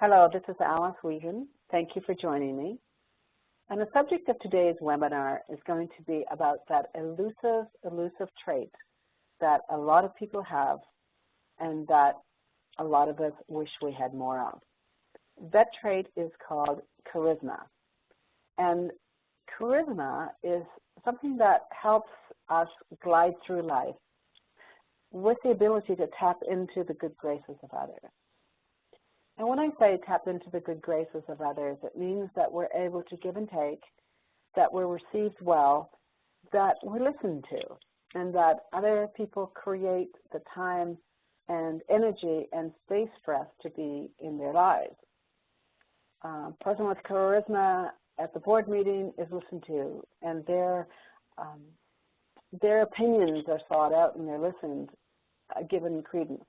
Hello, this is Alice Wheaton. Thank you for joining me. And the subject of today's webinar is going to be about that elusive trait that a lot of people have and that a lot of us wish we had more of. That trait is called charisma. And charisma is something that helps us glide through life with the ability to tap into the good graces of others. And when I say tap into the good graces of others, it means that we're able to give and take, that we're received well, that we're listened to, and that other people create the time and energy and space for us to be in their lives. A person with charisma at the board meeting is listened to, and their opinions are sought out and they're listened, given credence.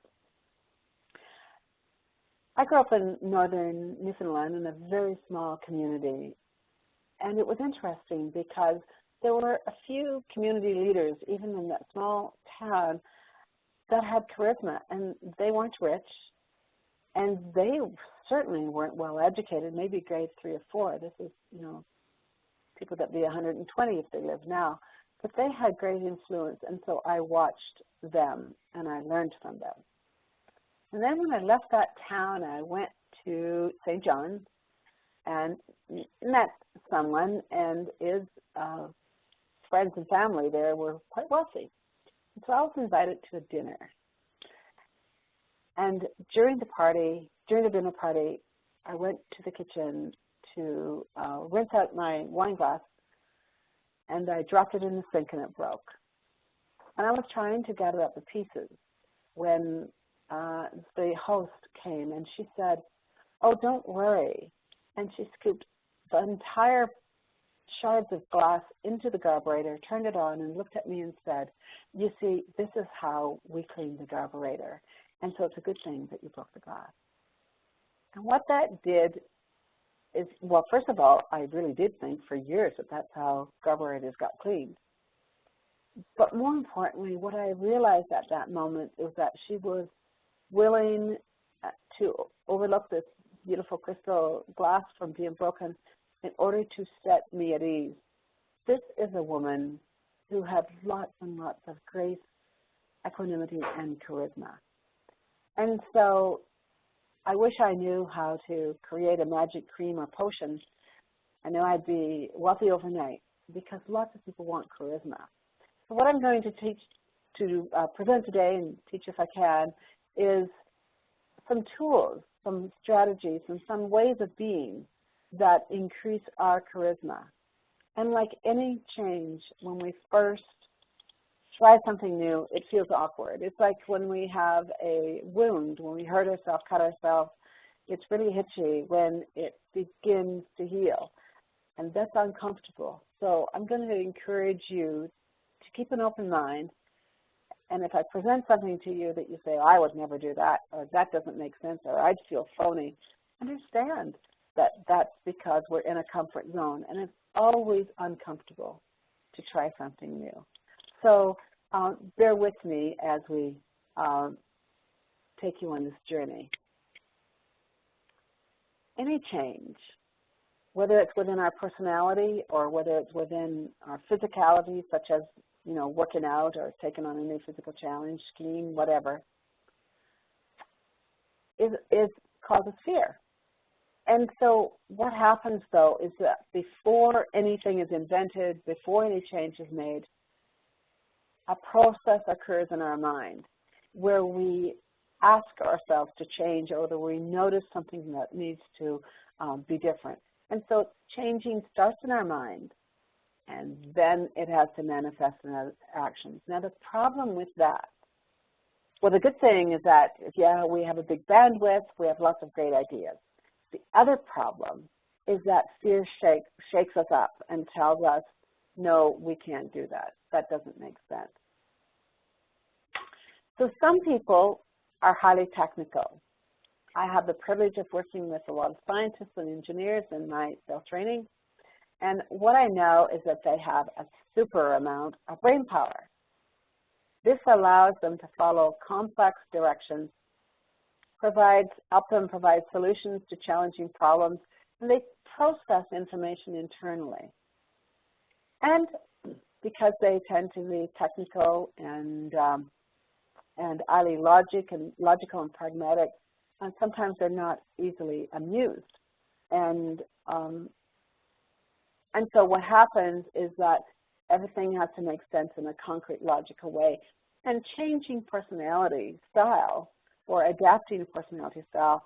I grew up in northern Newfoundland in a very small community, and it was interesting because there were a few community leaders, even in that small town, that had charisma, and they weren't rich, and they certainly weren't well educated, maybe grade 3 or 4. This is, people that be 120 if they live now, but they had great influence, and so I watched them, and I learned from them. And then when I left that town, I went to St. John's and met someone, and his friends and family there were quite wealthy. And so I was invited to a dinner. And during the dinner party, I went to the kitchen to rinse out my wine glass, and I dropped it in the sink and it broke. And I was trying to gather up the pieces when the host came, and she said, "Oh, don't worry." And she scooped the entire shards of glass into the carburetor, turned it on, and looked at me and said, "You see, this is how we clean the carburetor, and so it's a good thing that you broke the glass." And what that did is, well, first of all, I really did think for years that that's how carburetors got cleaned. But more importantly, what I realized at that moment is that she was willing to overlook this beautiful crystal glass from being broken in order to set me at ease. This is a woman who had lots and lots of grace, equanimity, and charisma. And so I wish I knew how to create a magic cream or potion. I know I'd be wealthy overnight because lots of people want charisma. So what I'm going to present today and teach if I can is some tools, some strategies, and some ways of being that increase our charisma. And like any change, when we first try something new, it feels awkward. It's like when we have a wound, when we hurt ourselves, cut ourselves, it's really itchy when it begins to heal. And that's uncomfortable. So I'm going to encourage you to keep an open mind. And if I present something to you that you say, "I would never do that," or "that doesn't make sense," or "I'd feel phony," understand that that's because we're in a comfort zone, and it's always uncomfortable to try something new. So bear with me as we take you on this journey. Any change, whether it's within our personality or whether it's within our physicality, such as working out or taking on a new physical challenge, skiing, whatever, is causes fear. And so what happens, though, is that before anything is invented, before any change is made, a process occurs in our mind where we ask ourselves to change, or that we notice something that needs to be different. And so changing starts in our mind, and then it has to manifest in our actions. Now, the problem with that, well, the good thing is that, yeah, we have a big bandwidth, we have lots of great ideas. The other problem is that fear shakes us up and tells us, no, we can't do that. That doesn't make sense. So some people are highly technical. I have the privilege of working with a lot of scientists and engineers in my self-training. And what I know is that they have a super amount of brain power. This allows them to follow complex directions help them provide solutions to challenging problems, and they process information internally. And because they tend to be technical and highly logical and pragmatic, and sometimes they're not easily amused. And so what happens is that everything has to make sense in a concrete, logical way. And changing personality style or adapting personality style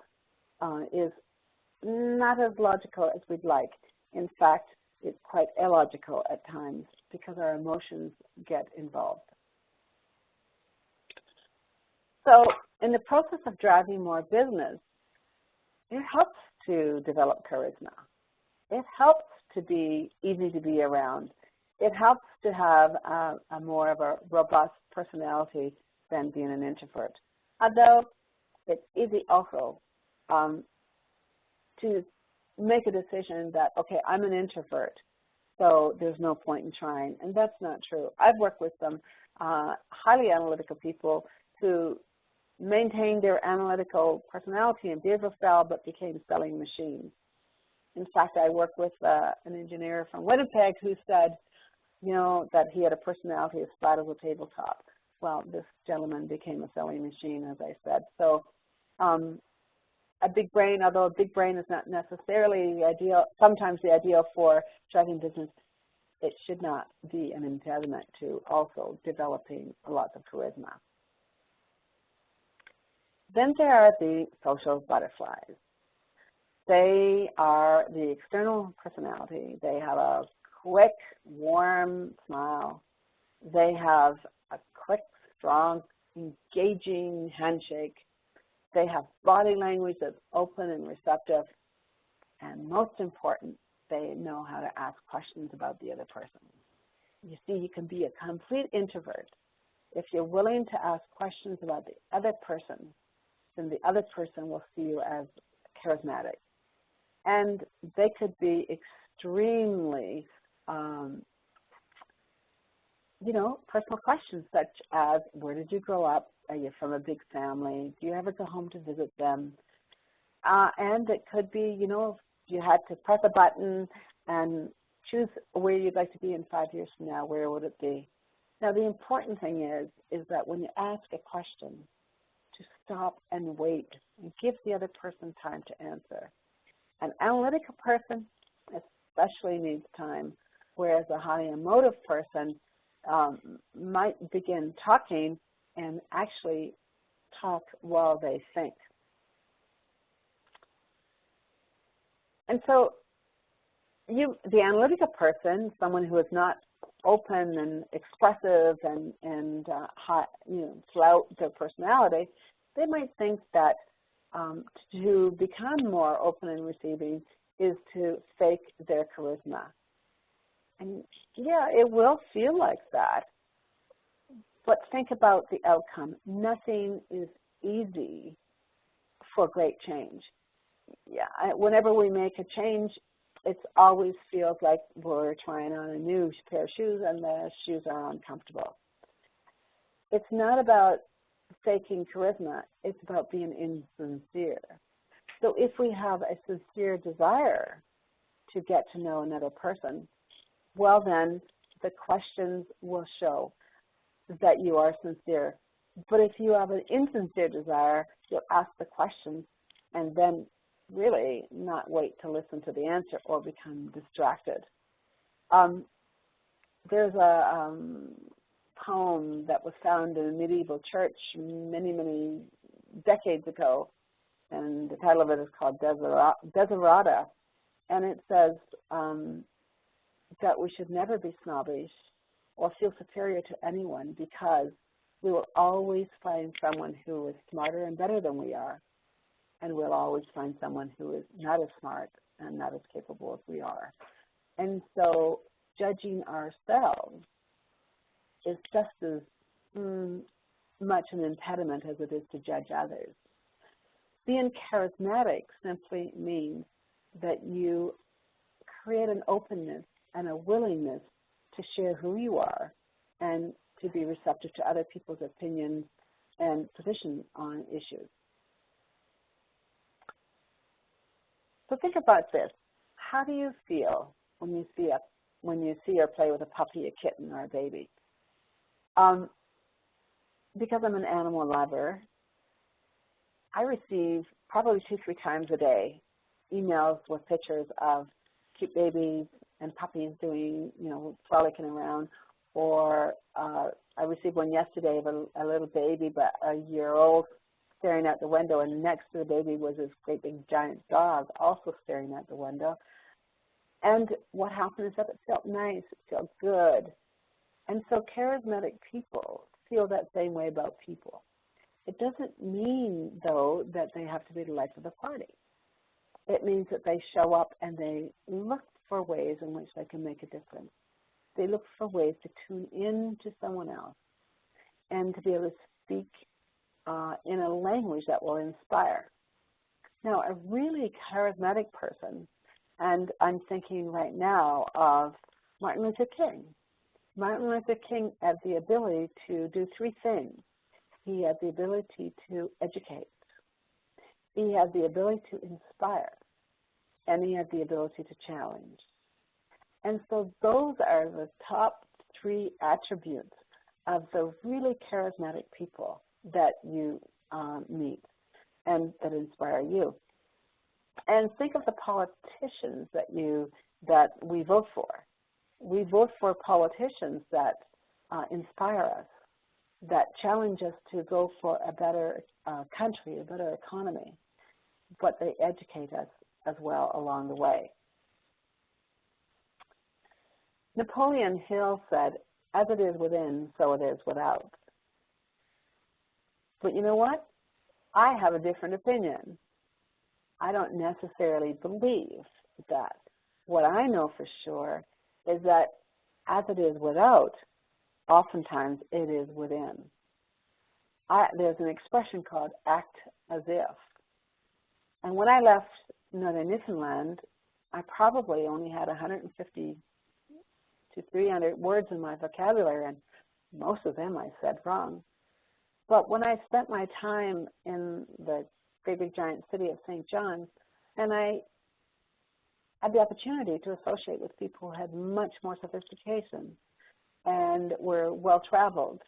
is not as logical as we'd like. In fact, it's quite illogical at times because our emotions get involved. So in the process of driving more business, it helps to develop charisma. It helps to be easy to be around. It helps to have a more of a robust personality than being an introvert. Although it's easy also to make a decision that, okay, I'm an introvert, so there's no point in trying. And that's not true. I've worked with some highly analytical people who maintained their analytical personality and behavioral style but became selling machines. In fact, I worked with an engineer from Winnipeg who said, you know, that he had a personality as flat as a tabletop. Well, this gentleman became a selling machine, as I said. So a big brain, although a big brain is not necessarily the ideal, sometimes the ideal for driving business, it should not be an impediment to also developing lots of charisma. Then there are the social butterflies. They are the external personality. They have a quick, warm smile. They have a quick, strong, engaging handshake. They have body language that's open and receptive. And most important, they know how to ask questions about the other person. You see, you can be a complete introvert. If you're willing to ask questions about the other person, then the other person will see you as charismatic. And they could be extremely, you know, personal questions such as, where did you grow up? Are you from a big family? Do you ever go home to visit them? And it could be, you know, if you had to press a button and choose where you'd like to be in 5 years from now, where would it be? Now, the important thing is that when you ask a question, to stop and wait and give the other person time to answer. An analytical person especially needs time, whereas a highly emotive person might begin talking and actually talk while they think. And so the analytical person, someone who is not open and expressive and flout their personality, they might think that to become more open and receiving is to fake their charisma. And yeah, it will feel like that. But think about the outcome. Nothing is easy for great change. Yeah, whenever we make a change, it always feels like we're trying on a new pair of shoes and the shoes are uncomfortable. It's not about faking charisma, it's about being insincere. So if we have a sincere desire to get to know another person, well then the questions will show that you are sincere. But if you have an insincere desire, you'll ask the questions and then really not wait to listen to the answer or become distracted. There's a poem that was found in a medieval church many, many decades ago, and the title of it is called Desiderata, and it says that we should never be snobbish or feel superior to anyone because we will always find someone who is smarter and better than we are, and we'll always find someone who is not as smart and not as capable as we are. And so judging ourselves is just as much an impediment as it is to judge others. Being charismatic simply means that you create an openness and a willingness to share who you are and to be receptive to other people's opinions and positions on issues. So think about this. How do you feel when you see or play with a puppy, a kitten, or a baby? Because I'm an animal lover, I receive probably 2-3 times a day emails with pictures of cute babies and puppies doing, frolicking around. Or I received one yesterday of a little baby, but a year old, staring out the window, and next to the baby was this great big giant dog also staring out the window. And what happened is that it felt nice, it felt good. And so charismatic people feel that same way about people. It doesn't mean, though, that they have to be the life of the party. It means that they show up and they look for ways in which they can make a difference. They look for ways to tune in to someone else and to be able to speak in a language that will inspire. Now, a really charismatic person, and I'm thinking right now of Martin Luther King. Martin Luther King had the ability to do 3 things. He had the ability to educate. He had the ability to inspire. And he had the ability to challenge. And so those are the top 3 attributes of the really charismatic people that you meet and that inspire you. And think of the politicians that we vote for. We vote for politicians that inspire us, that challenge us to go for a better country, a better economy, but they educate us as well along the way. Napoleon Hill said, "As it is within, so it is without." But you know what? I have a different opinion. I don't necessarily believe that. What I know for sure is that as it is without, oftentimes it is within. There's an expression called act as if. And when I left Northern Newfoundland, I probably only had 150 to 300 words in my vocabulary, and most of them I said wrong. But when I spent my time in the great big giant city of St. John's, and I had the opportunity to associate with people who had much more sophistication and were well-traveled,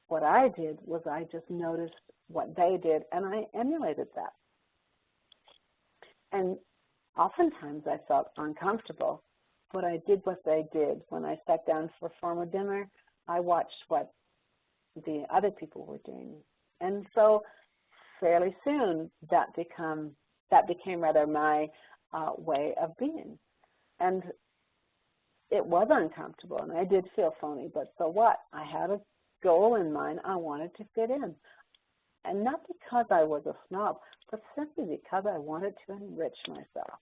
what I did was I just noticed what they did, and I emulated that. And oftentimes I felt uncomfortable, but I did what they did. When I sat down for formal dinner, I watched what the other people were doing. And so fairly soon that became rather my way of being. And it was uncomfortable, and I did feel phony, but so what? I had a goal in mind. I wanted to fit in. And not because I was a snob, but simply because I wanted to enrich myself.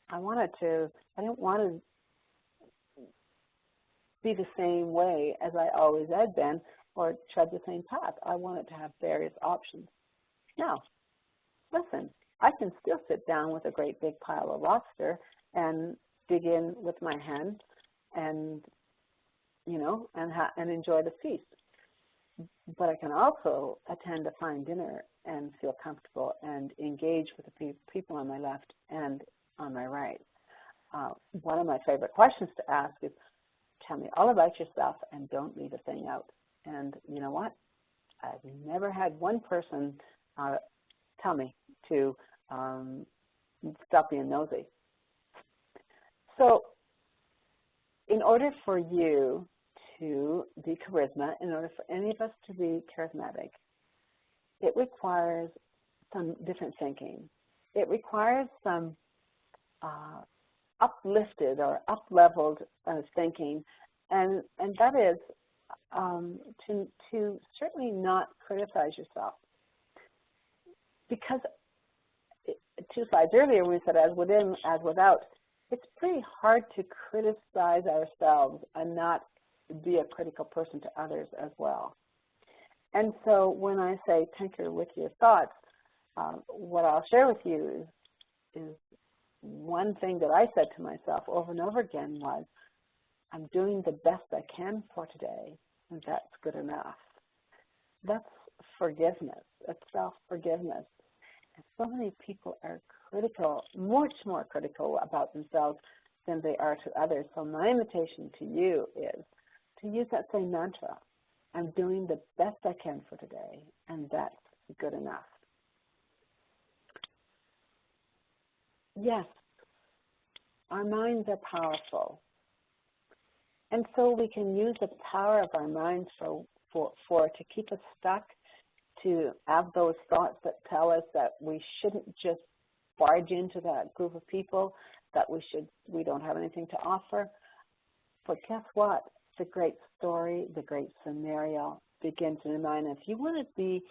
I didn't want to be the same way as I always had been or tread the same path. I wanted to have various options. Now, listen, I can still sit down with a great big pile of lobster and dig in with my hands and, and enjoy the feast. But I can also attend a fine dinner and feel comfortable and engage with the people on my left and on my right. One of my favorite questions to ask is, tell me all about yourself and don't leave a thing out. And you know what? I've never had one person tell me to stop being nosy. So in order for you to be charisma, in order for any of us to be charismatic, it requires some different thinking. It requires some uplifted or up-leveled thinking, and that is to certainly not criticize yourself. Because 2 slides earlier we said as within, as without, it's pretty hard to criticize ourselves and not be a critical person to others as well. And so when I say tinker with your thoughts, what I'll share with you is one thing that I said to myself over and over again was, I'm doing the best I can for today, and that's good enough. That's forgiveness. That's self-forgiveness. And so many people are critical, much more critical about themselves than they are to others. So my invitation to you is to use that same mantra. I'm doing the best I can for today, and that's good enough. Yes, our minds are powerful. And so we can use the power of our minds to keep us stuck, to have those thoughts that tell us that we shouldn't just barge into that group of people, that we don't have anything to offer. But guess what? The great story, the great scenario begins in your mind. If you want to be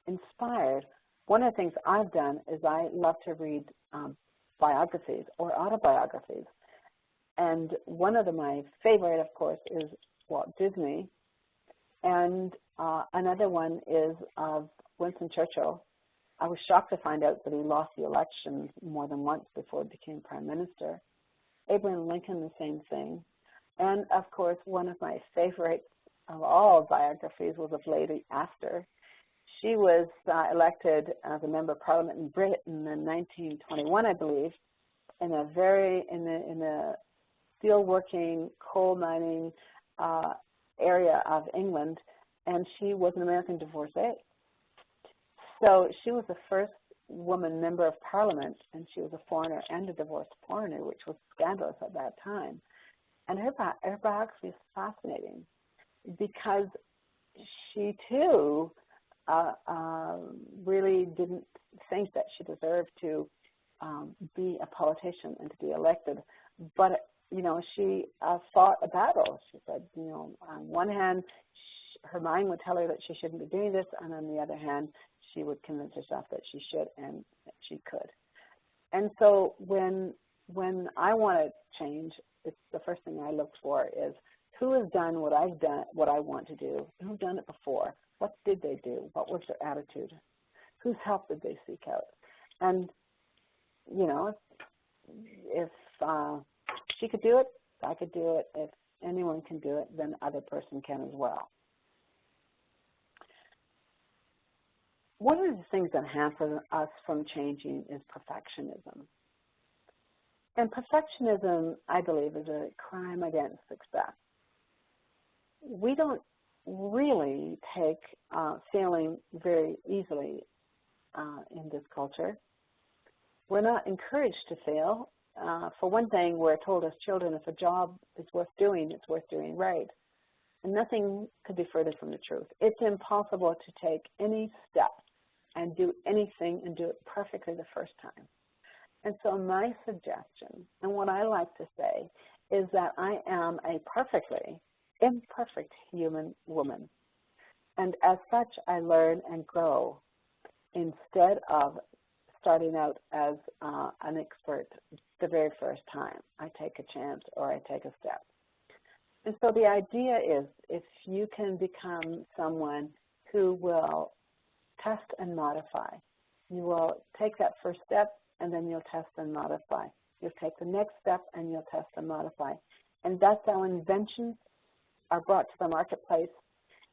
inspired, one of the things I've done is I love to read biographies or autobiographies. And one of my favorite, of course, is Walt Disney. And another one is of Winston Churchill. I was shocked to find out that he lost the election more than once before he became Prime Minister. Abraham Lincoln, the same thing. And, of course, one of my favorites of all biographies was of Lady Astor. She was elected as a member of Parliament in Britain in 1921, I believe, in a steel-working, coal mining area of England, and she was an American divorcee. So she was the first woman member of Parliament, and she was a foreigner and a divorced foreigner, which was scandalous at that time. And her biography is fascinating because she, too, really didn't think that she deserved to be a politician and to be elected. But, she fought a battle. She said, on one hand, her mind would tell her that she shouldn't be doing this, and on the other hand, she would convince herself that she should and that she could. And so when I want to change, it's the first thing I look for is who has done what I've done, what I want to do, who's done it before, what did they do, what was their attitude, whose help did they seek out. And, if she could do it, I could do it. If anyone can do it, then the other person can as well. One of the things that hampers us from changing is perfectionism. And perfectionism, I believe, is a crime against success. We don't really take failing very easily in this culture. We're not encouraged to fail. For one thing, we're told as children, if a job is worth doing, it's worth doing right. And nothing could be further from the truth. It's impossible to take any step and do anything and do it perfectly the first time. And so my suggestion, and what I like to say, is that I am a perfectly imperfect human woman. And as such, I learn and grow instead of starting out as an expert the very first time. I take a chance or I take a step. And so the idea is if you can become someone who will test and modify, you will take that first step and then you'll test and modify. You'll take the next step and you'll test and modify. And that's how inventions are brought to the marketplace.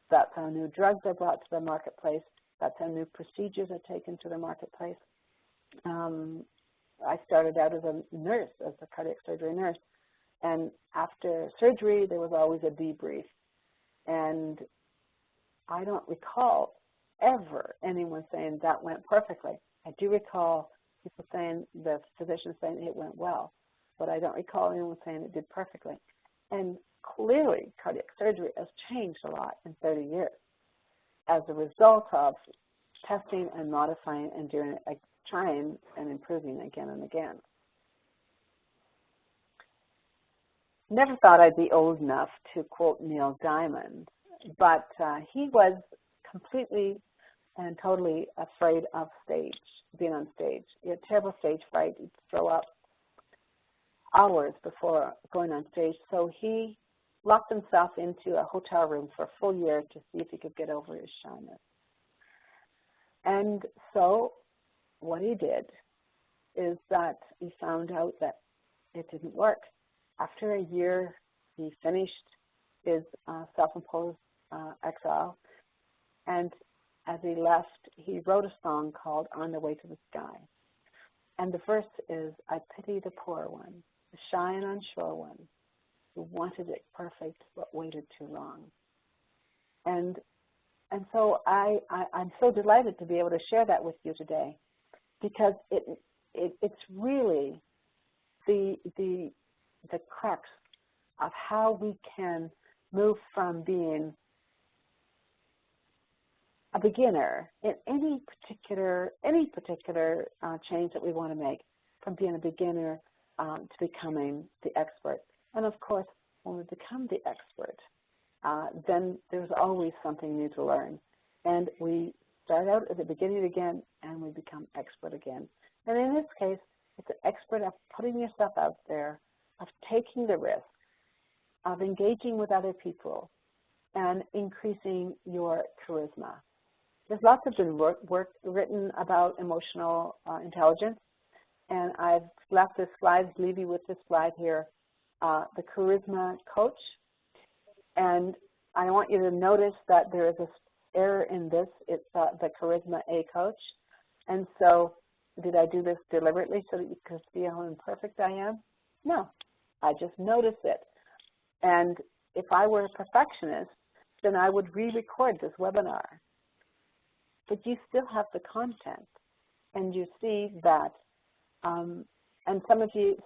That's how new drugs are brought to the marketplace. That's how new procedures are taken to the marketplace. I started out as a nurse, as a cardiac surgery nurse. And after surgery, there was always a debrief. And I don't recall ever anyone saying that went perfectly. I do recall people saying, the physician saying it went well, but I don't recall anyone saying it did perfectly. And clearly, cardiac surgery has changed a lot in 30 years as a result of testing and modifying and doing it, trying and improving again and again. Never thought I'd be old enough to quote Neil Diamond, but he was completely and totally afraid of being on stage. He had terrible stage fright. He'd throw up hours before going on stage. So he locked himself into a hotel room for a full year to see if he could get over his shyness. And so what he did is that he found out that it didn't work. After a year, he finished his self-imposed exile, and as he left, he wrote a song called On the Way to the Sky. And the verse is, I pity the poor one, the shy and unsure one, who wanted it perfect but waited too long. And so I'm so delighted to be able to share that with you today, because it's really the crux of how we can move from being a beginner in any particular change that we want to make, from being a beginner to becoming the expert. And of course, when we become the expert, then there's always something new to learn. And we start out at the beginning again, and we become expert again. And in this case, it's an expert of putting yourself out there, of taking the risk, of engaging with other people, and increasing your charisma. There's lots of good work written about emotional intelligence, and I've left this slide, leave you with this slide here, the Charisma Coach. And I want you to notice that there is an error in this. It's the Charisma A Coach. And so did I do this deliberately so that you could see how imperfect I am? No, I just noticed it. And if I were a perfectionist, then I would re-record this webinar. But you still have the content, and you see that, and some of you,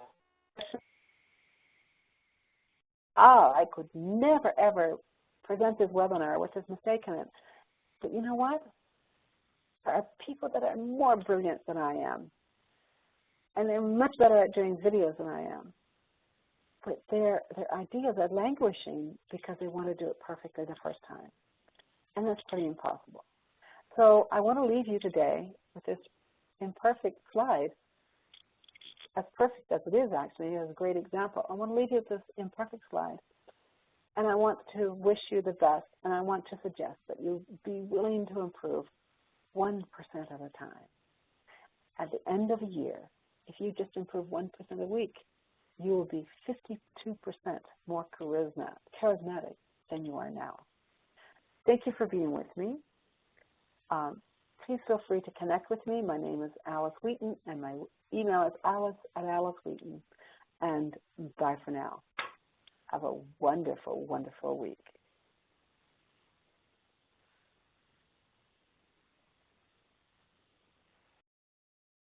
I could never, ever present this webinar with this mistake in it. But you know what? There are people that are more brilliant than I am, and they're much better at doing videos than I am. But their ideas are languishing because they want to do it perfectly the first time, and that's pretty impossible. So I want to leave you today with this imperfect slide, as perfect as it is actually, as a great example. I want to leave you with this imperfect slide, and I want to wish you the best, and I want to suggest that you be willing to improve 1% at a time. At the end of a year, if you just improve 1% a week, you will be 52% more charismatic than you are now. Thank you for being with me. Please feel free to connect with me. My name is Alice Wheaton, and my email is alice@alicewheaton. And bye for now. Have a wonderful, wonderful week.